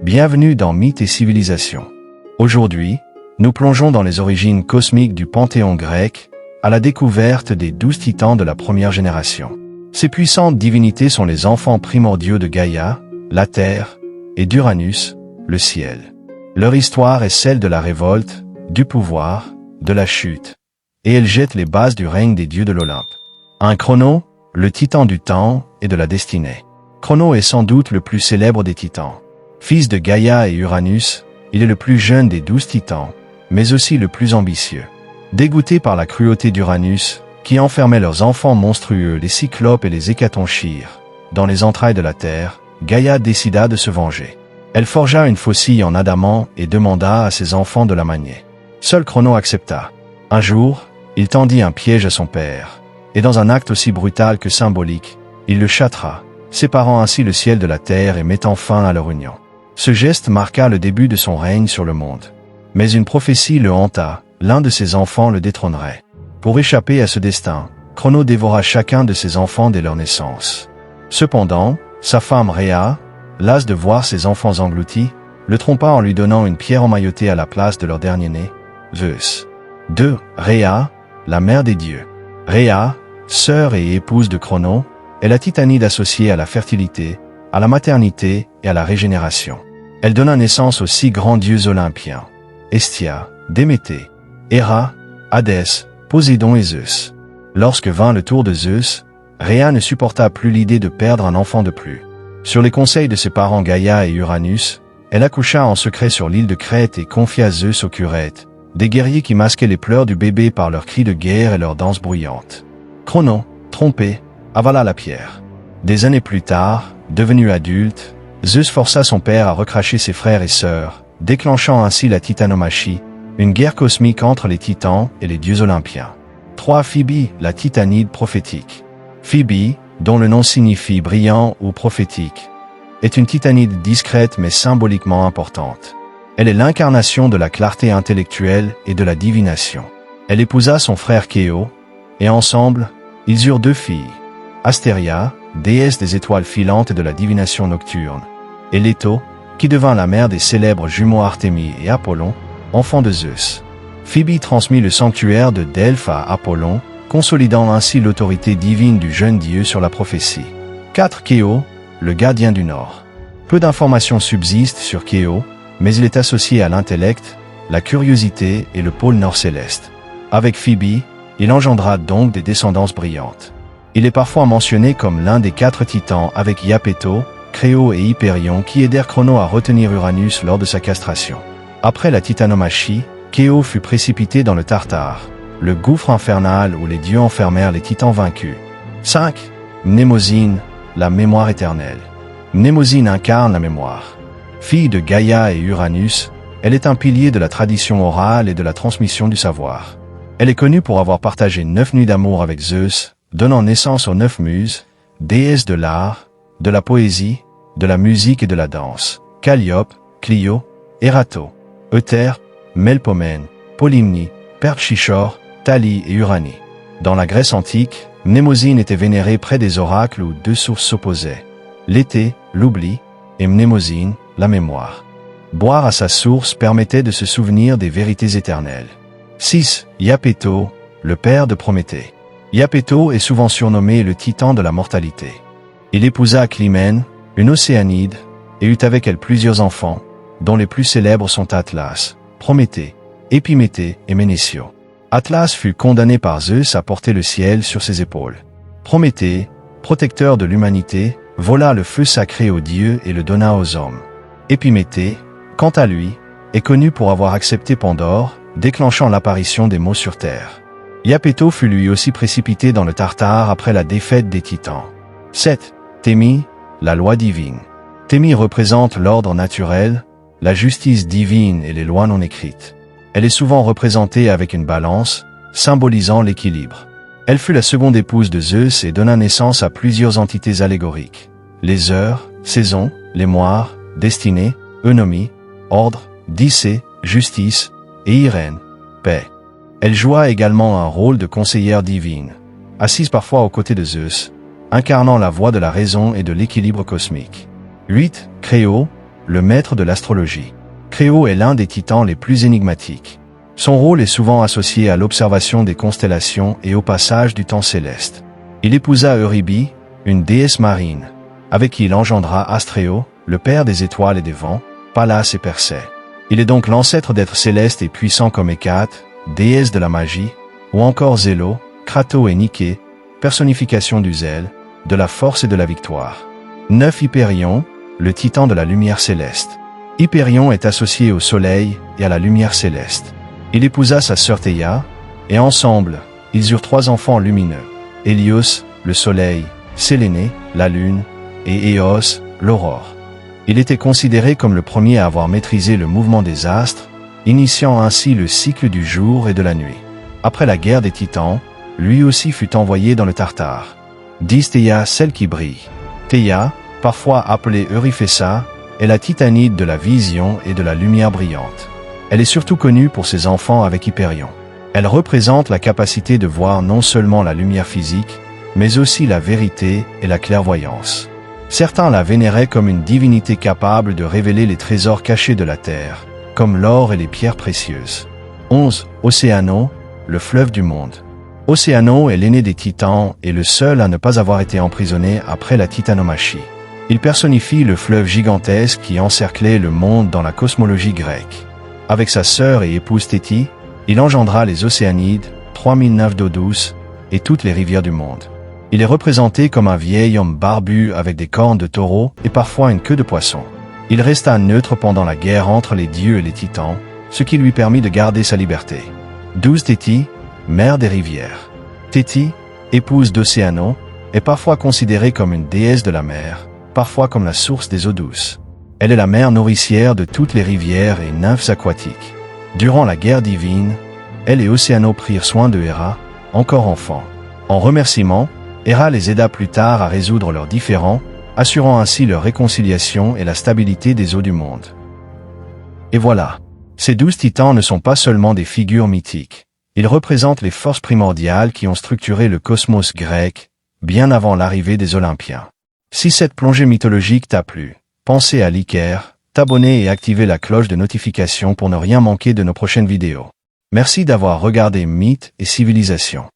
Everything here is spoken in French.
Bienvenue dans Mythes et Civilisations. Aujourd'hui, nous plongeons dans les origines cosmiques du panthéon grec, à la découverte des 12 titans de la première génération. Ces puissantes divinités sont les enfants primordiaux de Gaïa, la terre, et d'Uranus, le ciel. Leur histoire est celle de la révolte, du pouvoir, de la chute, et elle jette les bases du règne des dieux de l'Olympe. Un Chrono, le titan du temps et de la destinée. Chrono est sans doute le plus célèbre des titans. Fils de Gaïa et Uranus, il est le plus jeune des 12 titans, mais aussi le plus ambitieux. Dégoûté par la cruauté d'Uranus, qui enfermait leurs enfants monstrueux, les cyclopes et les hécatonchires, dans les entrailles de la terre, Gaïa décida de se venger. Elle forgea une faucille en adamant et demanda à ses enfants de la manier. Seul Chrono accepta. Un jour, il tendit un piège à son père, et dans un acte aussi brutal que symbolique, il le châtra, séparant ainsi le ciel de la terre et mettant fin à leur union. Ce geste marqua le début de son règne sur le monde. Mais une prophétie le hanta, l'un de ses enfants le détrônerait. Pour échapper à ce destin, Chrono dévora chacun de ses enfants dès leur naissance. Cependant, sa femme Rhea, lasse de voir ses enfants engloutis, le trompa en lui donnant une pierre emmaillotée à la place de leur dernier-né, Zeus. 2. Rhea, la mère des dieux. Rhea, sœur et épouse de Chrono, est la titanide associée à la fertilité, à la maternité et à la régénération. Elle donna naissance aux 6 grands dieux olympiens, Hestia, Déméter, Héra, Hadès, Poséidon et Zeus. Lorsque vint le tour de Zeus, Rhea ne supporta plus l'idée de perdre un enfant de plus. Sur les conseils de ses parents Gaïa et Uranus, elle accoucha en secret sur l'île de Crète et confia Zeus aux Curetes, des guerriers qui masquaient les pleurs du bébé par leurs cris de guerre et leurs danses bruyantes. Chrono, trompé, avala la pierre. Des années plus tard, devenu adulte, Zeus força son père à recracher ses frères et sœurs, déclenchant ainsi la titanomachie, une guerre cosmique entre les titans et les dieux olympiens. 3. Phoebe, la titanide prophétique. Phoebe, dont le nom signifie brillant ou prophétique, est une titanide discrète mais symboliquement importante. Elle est l'incarnation de la clarté intellectuelle et de la divination. Elle épousa son frère Kéo, et ensemble, ils eurent 2 filles, Astéria, déesse des étoiles filantes et de la divination nocturne, et Leto, qui devint la mère des célèbres jumeaux Artémis et Apollon, enfants de Zeus. Phoebe transmit le sanctuaire de Delphes à Apollon, consolidant ainsi l'autorité divine du jeune dieu sur la prophétie. 4. Kéo, le gardien du Nord. Peu d'informations subsistent sur Kéo, mais il est associé à l'intellect, la curiosité et le pôle nord céleste. Avec Phoebe, il engendra donc des descendances brillantes. Il est parfois mentionné comme l'un des 4 titans avec Iapeto, Créo et Hyperion qui aidèrent Chrono à retenir Uranus lors de sa castration. Après la titanomachie, Kéo fut précipité dans le Tartare, le gouffre infernal où les dieux enfermèrent les titans vaincus. 5. Mnémosyne, la mémoire éternelle. Mnémosyne incarne la mémoire. Fille de Gaïa et Uranus, elle est un pilier de la tradition orale et de la transmission du savoir. Elle est connue pour avoir partagé 9 nuits d'amour avec Zeus, donnant naissance aux 9 muses, déesses de l'art, de la poésie, de la musique et de la danse, Calliope, Clio, Erato, Euter, Melpomène, Polymnie, Perchichor, Thalie et Uranie. Dans la Grèce antique, Mnémosyne était vénérée près des oracles où 2 sources s'opposaient. L'été, l'oubli, et Mnémosyne, la mémoire. Boire à sa source permettait de se souvenir des vérités éternelles. 6. Iapeto, le père de Prométhée. Iapeto est souvent surnommé le titan de la mortalité. Il épousa Clymène, une océanide, et eut avec elle plusieurs enfants, dont les plus célèbres sont Atlas, Prométhée, Épiméthée et Ménécio. Atlas fut condamné par Zeus à porter le ciel sur ses épaules. Prométhée, protecteur de l'humanité, vola le feu sacré aux dieux et le donna aux hommes. Épiméthée, quant à lui, est connu pour avoir accepté Pandore, déclenchant l'apparition des maux sur terre. Iapeto fut lui aussi précipité dans le Tartare après la défaite des titans. 7. Thémis, la loi divine. Thémis représente l'ordre naturel, la justice divine et les lois non écrites. Elle est souvent représentée avec une balance, symbolisant l'équilibre. Elle fut la seconde épouse de Zeus et donna naissance à plusieurs entités allégoriques. Les heures, saisons, les moires, destinée, eunomie, ordre, dicée, justice, et Irène, paix. Elle joua également un rôle de conseillère divine, assise parfois aux côtés de Zeus, incarnant la voix de la raison et de l'équilibre cosmique. 8. Créo, le maître de l'astrologie. Créo est l'un des titans les plus énigmatiques. Son rôle est souvent associé à l'observation des constellations et au passage du temps céleste. Il épousa Eurybi, une déesse marine, avec qui il engendra Astréo, le père des étoiles et des vents, Pallas et Persée. Il est donc l'ancêtre d'êtres célestes et puissants comme Hécate, déesse de la magie, ou encore Zélo, Crato et Niké, personnification du zèle, de la force et de la victoire. 9. Hypérion, le titan de la lumière céleste. Hypérion est associé au soleil et à la lumière céleste. Il épousa sa sœur Théia, et ensemble, ils eurent 3 enfants lumineux. Hélios, le soleil, Séléné, la lune, et Éos, l'aurore. Il était considéré comme le premier à avoir maîtrisé le mouvement des astres, initiant ainsi le cycle du jour et de la nuit. Après la guerre des titans, lui aussi fut envoyé dans le Tartare. 10. Théia, celle qui brille. Théia, parfois appelée Euryphessa, est la titanide de la vision et de la lumière brillante. Elle est surtout connue pour ses enfants avec Hypérion. Elle représente la capacité de voir non seulement la lumière physique, mais aussi la vérité et la clairvoyance. Certains la vénéraient comme une divinité capable de révéler les trésors cachés de la terre, comme l'or et les pierres précieuses. 11. Océano, le fleuve du monde. Océano est l'aîné des titans et le seul à ne pas avoir été emprisonné après la titanomachie. Il personnifie le fleuve gigantesque qui encerclait le monde dans la cosmologie grecque. Avec sa sœur et épouse Théti, il engendra les Océanides, 3009 d'eau douce, et toutes les rivières du monde. Il est représenté comme un vieil homme barbu avec des cornes de taureau et parfois une queue de poisson. Il resta neutre pendant la guerre entre les dieux et les titans, ce qui lui permit de garder sa liberté. 12. Théti, mère des rivières. Théti, épouse d'Océano, est parfois considérée comme une déesse de la mer, parfois comme la source des eaux douces. Elle est la mère nourricière de toutes les rivières et nymphes aquatiques. Durant la guerre divine, elle et Océano prirent soin de Héra, encore enfant. En remerciement, Héra les aida plus tard à résoudre leurs différends, assurant ainsi leur réconciliation et la stabilité des eaux du monde. Et voilà. Ces 12 titans ne sont pas seulement des figures mythiques. Ils représentent les forces primordiales qui ont structuré le cosmos grec, bien avant l'arrivée des Olympiens. Si cette plongée mythologique t'a plu, pensez à liker, t'abonner et activer la cloche de notification pour ne rien manquer de nos prochaines vidéos. Merci d'avoir regardé Mythes et Civilisations.